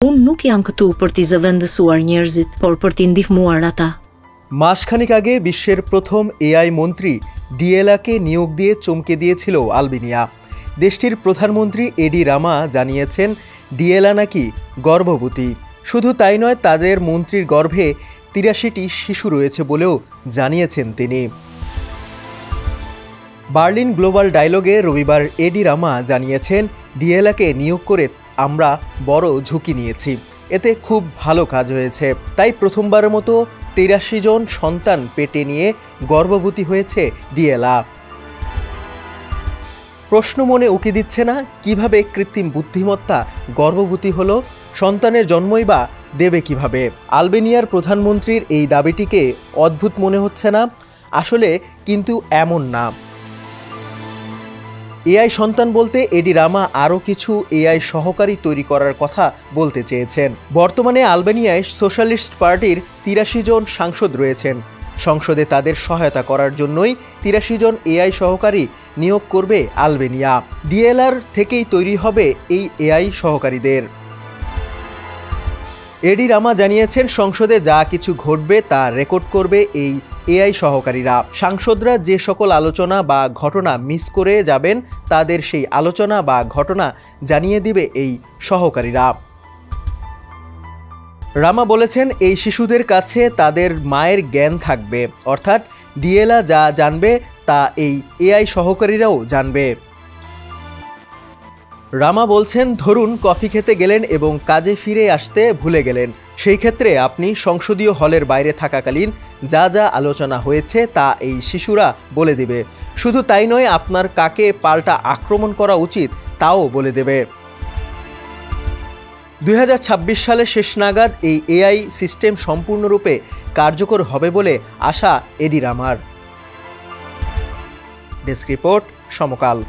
Unë nuk jam këtu për t'i zëvendësuar njerëzit, por për t'i ndihmuar ata। মাসখানেক আগে বিশ্বের প্রথম AI মন্ত্রী ডিএলাকে নিয়োগ দিয়ে চমকে দিয়েছিল আলবেনিয়া। দেশটির প্রধানমন্ত্রী এডি রামা জানিয়েছেন ডিএলা নাকি গর্ভবতী। শুধু তাই নয়, তাদের মন্ত্রীর গর্ভে ৮৩টি শিশু রয়েছে বলেও জানিয়েছেন তিনি। বার্লিন গ্লোবাল ডায়ালগে রবিবার এডি রামা জানিয়েছেন, ডিএলাকে নিয়োগ করে আমরা বড় ঝুঁকি নিয়েছি, এতে খুব ভালো কাজ হয়েছে। তাই প্রথমবারের মতো ৮৩ জন সন্তান পেটে নিয়ে গর্ভবতী হয়েছে ডিএলা। প্রশ্ন মনে উকি দিচ্ছে না, কিভাবে কৃত্রিম বুদ্ধিমত্তা গর্ভবতী হলো, সন্তানের জন্মই বা দেবে কিভাবে? আলবেনিয়ার প্রধানমন্ত্রীর এই দাবিটিকে অদ্ভুত মনে হচ্ছে না? আসলে কিন্তু এমন না। এআই সন্তান বলতে এডি রামা আরও কিছু এআই সহকারী তৈরি করার কথা বলতে চেয়েছেন। বর্তমানে আলবেনিয়ায় সোশ্যালিস্ট পার্টির ৮৩ জন সাংসদ রয়েছেন। সংসদে তাদের সহায়তা করার জন্যই ৮৩ জন এআই সহকারী নিয়োগ করবে আলবেনিয়া। ডিএলআর থেকেই তৈরি হবে এই এআই সহকারীদের। এডি রামা জানিয়েছেন, সংসদে যা কিছু ঘটবে তা রেকর্ড করবে এই এআই সহকারীরা। সাংসদরা যে সকল আলোচনা বা ঘটনা মিস করে যাবেন, তাদের সেই আলোচনা বা ঘটনা জানিয়ে দিবে এই সহকারীরা। রামা বলেছেন, এই শিশুদের কাছে তাদের মায়ের জ্ঞান থাকবে, অর্থাৎ ডিএলা যা জানবে তা এই এআই সহকারীরাও জানবে। রামা বলছেন, ধরুন কফি খেতে গেলেন এবং কাজে ফিরে আসতে ভুলে গেলেন। সেই ক্ষেত্রে আপনি সংসদীয় হলের বাইরে থাকাকালীন যা যা আলোচনা হয়েছে তা এই শিশুরা বলে দেবে। শুধু তাই নয়, আপনার কাকে পাল্টা আক্রমণ করা উচিত তাও বলে দেবে। ২০২৬ সালের শেষ নাগাদ এই এআই সিস্টেম সম্পূর্ণরূপে কার্যকর হবে বলে আশা এডি রামার। ডেস্ক রিপোর্ট, সমকাল।